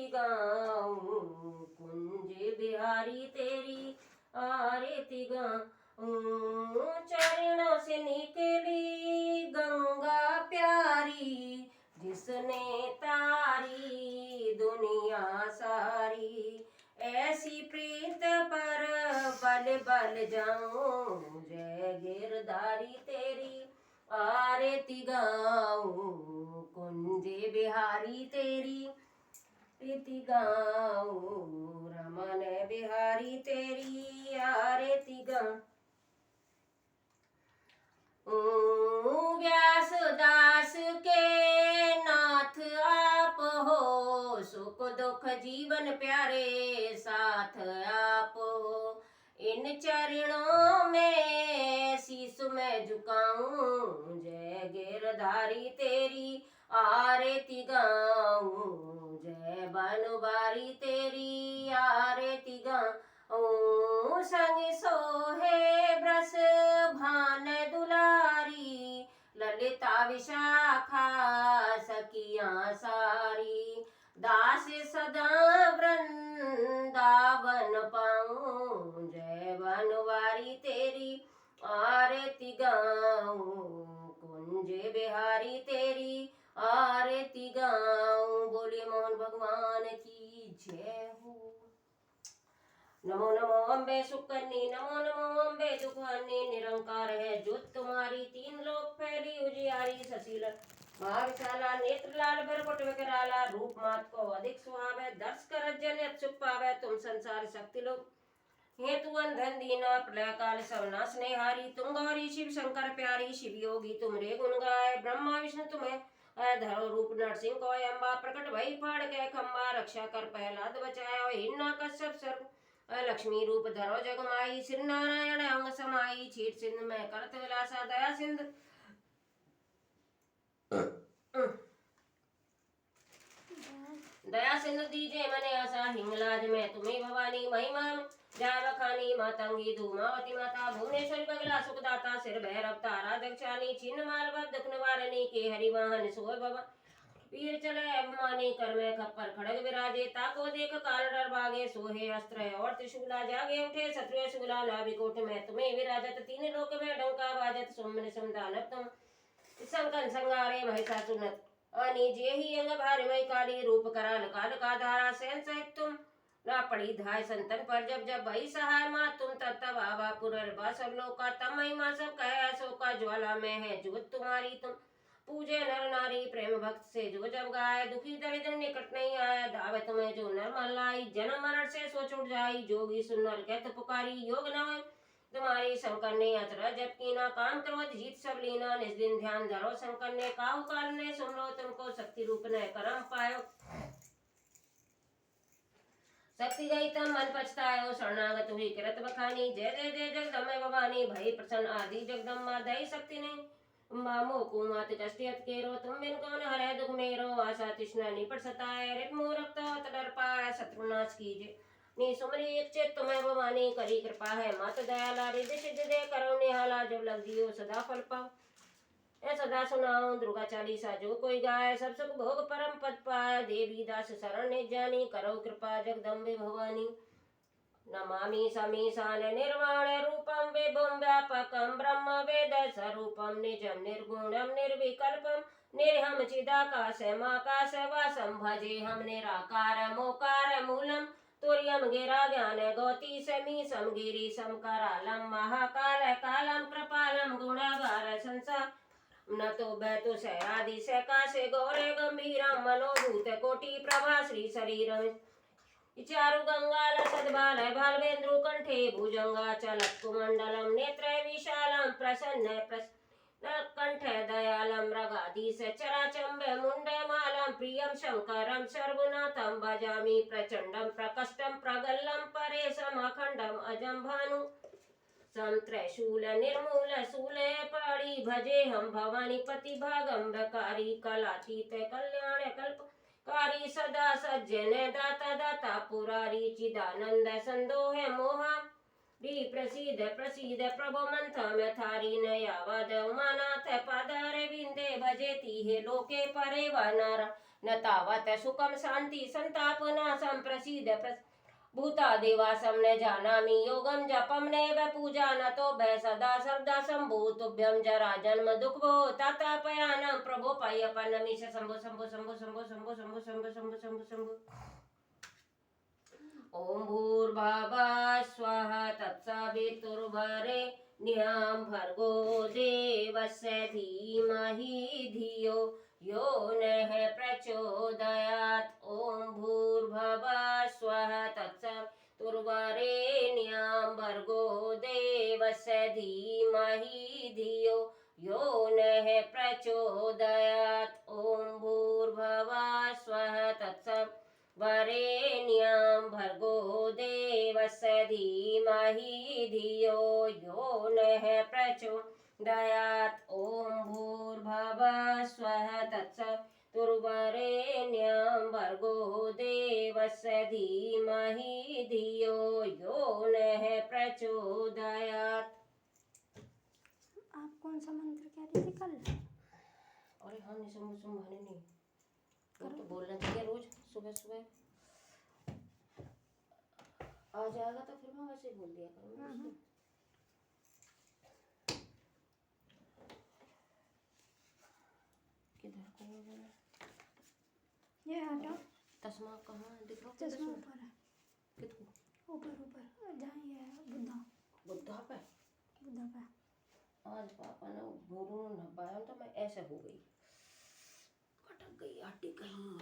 आरती गाऊं कुंज बिहारी तेरी आरती गाऊं। चरणों से निकली गंगा प्यारी जिसने तारी दुनिया सारी। ऐसी प्रीत पर बल बल जाऊं जय गिरधारी तेरी आरती गाऊं कुंज बिहारी तेरी आरती गाऊं रमन बिहारी तेरी आरती गाऊं। व्यास दास के नाथ आप हो सुख दुख जीवन प्यारे साथ आप हो। इन चरणों में शीश मैं झुकाऊं जय गिरधारी तेरी आरती गाऊं जय बनवारी तेरी आरती गाऊं। संग सोहे ब्रस भान दुलारी ललिता विशाखा सखियां सारी। दास सदा वृंदावन पाऊं जय बनवारी तेरी आरती गाऊं कुंज बिहारी तेरी आरती गाऊं। बोलिए मोहन भगवान की जय हो। नमो नमो अम्बे सुकन्नी नमो नमो अम्बे दुखहरनी। निरंकार है ज्योत तुम्हारी तीन लोक फैली उजियारी। सशील महाविशाला नेत्र लाल भरकुट विकराला। रूप मात को अधिक सुहावे दर्श कर जन सुख पावे। तुम संसार शक्ति लोग हेतु अंधन दीना प्रलय काल सब नाशने हारी। तुम गौरी शिव शंकर प्यारी शिव योगी तुमरे गुण गाए। ब्रह्मा विष्णु तुम्हें धरो रूप नरसिंह को अम्बा। प्रकट भई फाड़ के खम्बा रक्षा कर प्रहलाद बचाया। हिन्ना कश्यप सर्व लक्ष्मी रूप धरो जगमाई। श्री नारायण अंग समाई छीट सिंध में करत विलासा। दया सिंध दया सिंधु दीजे मने आशा। हिंगलाज में तुम्हें भवानी महिमा जय बखानी। मातंगी धूमावती माता भुवनेश्वरी बगला सुखदाता। सिर भैरव तारा दक्षानी छिन्न माल दुख निवारणी। के हरिवाहन सोय बाबा वीर चले अभिमानी। कर में खप्पर खड़ग विराजे। ताको देख काल डर भागे। सोहे अस्त्र और त्रिशूला जागे उठे शत्रु शूला। नाभिकोट में तुम्हें विराजत तीन लोक में डंका बाजत। सुमन समदानव तुम संकन संगारे महिषासुर अनि जेहि अंग भारी मई काली। रूप कराल काल का धारा सैन सहित तुम ना पड़ी धाय संतन पर। जब जब भई सहाय माँ तुम तब तब आवा पुरर्वा सब लोका। तब महिमा सब कहे अशोका। ज्वाला में है ज्योत तुम्हारी तुम पूजे नर नारी। प्रेम भक्त से जो जब गाय दुखी दरिद्र निकट नहीं आया। दावे तुम्हें जो नर मन लाई जन्म मरण से सो छुट जाई। जोगी सुनर कहत पुकारी योग न तुम्हारी। शंकर ने अचरज जब कीना काम क्रोध जीत सब लीना। निज दिन ध्यान धरो शंकर ने काहू काल ने सुमरो तुमको। शक्ति रूप ने करम पायो शक्ति गई तम मन पछतायो। शरणागत हुई किरत बखानी। जय जय जय जगदम्बे भवानी। भई प्रसन्न आदि जगदम्बा दई शक्ति नहीं। मामो कुमात कष्टियत केरो तुम बिन कौन हरे दुख मेरो। आशा तृष्णा निपट सताए रिप मूरख तो डर पाए। शत्रुनाश कीजे नी सुमरी एक चित तुम्हें भवानी। करी कृपा है मात दयाला। रिद्धि सिद्धि दे करो निहाला। जब लग दियो सदा फल पाओ ए सदा सुनाओ। दुर्गा चालीसा जो कोई गाय सब सुख भोग परम पद पाए। देवी दास शरण ने जानी करो कृपा जगदम्बे भवानी। नमामि समीशान निर्वाण रूपम विभुम व्यापकम ब्रह्म वेद स्वरूपम निजम निर्गुणम निर्विकल्पम। निर्हम चिदाकाशमाकाश वासम भजे हम निराकार मोकार मूलम। तुर्यम गिरा ज्ञान गौती समीसम गिरीशम करालम महाकाल कालम कृपालम गुणागार संसार न तो बैतु सयादि सकाशे गौरे गंभीरम। मनोभूत कोटि प्रभा श्री शरीरम चारु गंगाल सद्बाल बालवेन्द्रु कंठे भुजंगा चलत्कुमंडलम। नेत्र विशालम प्रसन्न कंठ दयालम मृगाधीश चराचंब मुंडे मालम। प्रियम शंकरम सर्वनाथम भजामि प्रचंडम प्रकष्टम प्रगल्लम परेशम अखंडम अजम भानु संत्रैशूल निर्मूल शूले पाड़ी। भजे हम भवानी पति भागम बकारी। कलातीत कल्याण कल्प कारी सदा सज्जन दाता दाता पुरारी। चिदानंद संदोह मोहा प्रसीद प्रसीद प्रभो मंथम थारी। नयावद उमानाथ पादार विंदे भजेती हे लोके परे वनारा। न तावत् सुखं शान्ति संताप नाशं प्रसीद भूता देवासं न जानामि योगं जपं नैव पूजा न तो भय सदा सर्वदा शंभु तुभ्यं जरा जन्म दुःखो तातापयानं प्रभो पाय्यपन्नमीश शंभो शंभो शंभो शंभो शंभो शंभो शंभो शंभो शंभो शंभो। ओम भूर्भुवः स्वः तत्सवितुर्वरेण्यं भर्गो देवस्य धीमहि धियो यो नः प्रचोदयात्। ओम भूर्भुवः स्वः तत्सवितुर्वरेण्यं भर्गो देवस्य धीमहि धियो यो नः प्रचोदयात्। ओम भूर्भुवः स्वः वरेण्यं भर्गो देवस्य धीमहि धियो यो नः प्रचोदयात्। ॐ भूर्भुवः स्वः तत्सवितुर्वरेण्यं भर्गो देवस्य धीमहि धियो यो नः प्रचोदयात्। आप कौन सा मंत्र कह रहे थे कल? अरे हाँ निशंभु शंभु नहीं वो तो बोलना चाहिए रोज सुबह सुबह आ जाएगा तो फिर मैं वैसे ही बोल दिया करूँगा उसको। किधर को हो गया ये हटाओ। तस्मा कहाँ दिखाओ चश्मा ऊपर है। किधर ऊपर जहाँ ये है बुद्धा बुद्धा पे आज पापा ने गुरु ने पाया तो मैं ऐसे हो गई अटक गई हड्डी कहीं।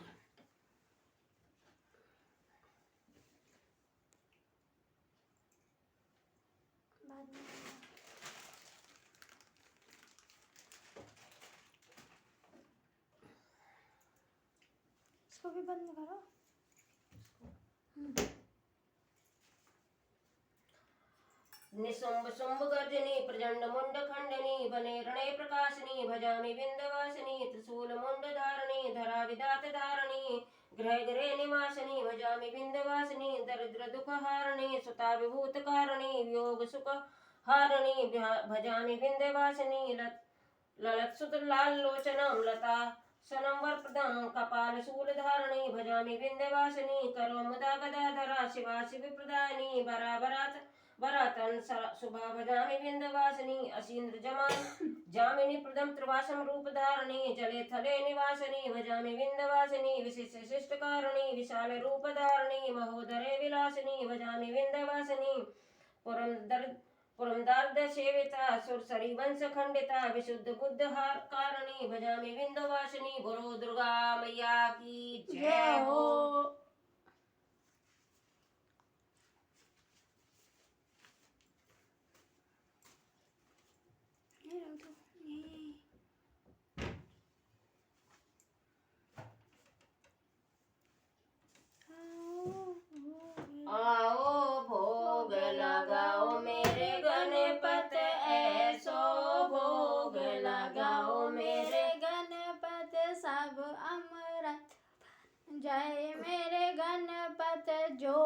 बाद में इसको भी बंद करो। निशुंभ शुंभ गर्जनी प्रचंड मुंड खंडनी वने रणे प्रकाशनी भजामि विंध्यवासिनी त्रिशूल मुंड धारणी धरा विधात धारणी गृह गृह निवासिनी भजामि विंध्यवासिनी दरिद्र दुख हारणी सुता विभूत कारिणी वियोग सुख हारणी भजामि विंध्यवासिनी ललत सुत लाल लोचनम लता सनम वरप्रदम कपाल शूल धारणी भजामि विंध्यवासिनी करो मुदा गदाधरा शिवा शिव प्रदायिनी वरातन शुभा भजामि विंध्यवासिनी असीन्द्र जामिनी प्रदम त्रिवासम रूप धारणी जले थले निवासिनी भजामि विंध्यवासिनी विशिष्ट शिष्टकारिणी विशाल रूप धारणी महोदरे विलासिनी भजामि विंध्यवासिनी पुरंदर सेविता सुरसरी वंश खंडिता विशुद्ध बुद्ध कारिणी भजामि विंध्यवासिनी। बोलो दुर्गा मैया की जय हो। आओ भोग लगाओ मेरे गणपत ऐसो भोग लगाओ मेरे गणपत सब अमृत जय मेरे गणपत जो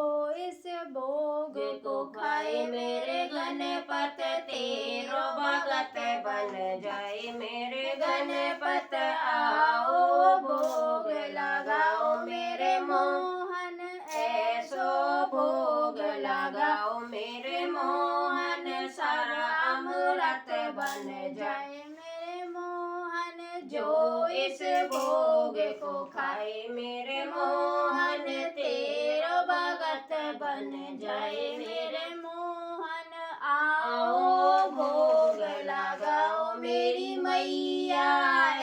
इस भोग को खाए मेरे गणपत तेरो भगत बन जाए मेरे गणपत आओ भोग लगाओ मेरे मोहन ऐसो भोग लगाओ मेरे मोहन सारा अमृत बन जाए मेरे मोहन जो इस भोग को खाए मेरे मोहन तेरो भगत बन जाए मेरे मोहन आओ भोग लगाओ मेरी मैया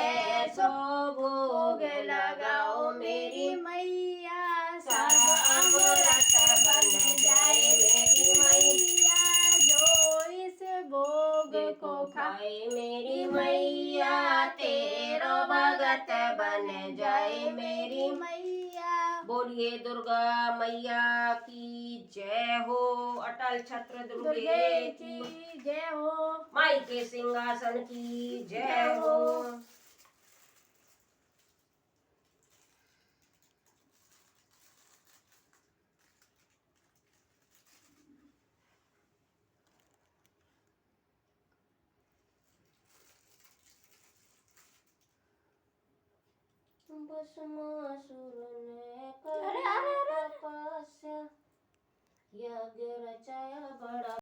ऐसो भोग लगाओ मेरी मैया सारा अमृत बन जाए मेरी मैया जो इस भोग को खाए मेरी मैया तेरो भगत बन जाए मेरी मैया। बोलिए दुर्गा मैया की जय हो। अटल छत्र दुर्गे की जय हो। माई के सिंहासन की जय हो। भस्मासुर ने अरे, अरे, अरे, तपस्या यज्ञ रचाया बड़ा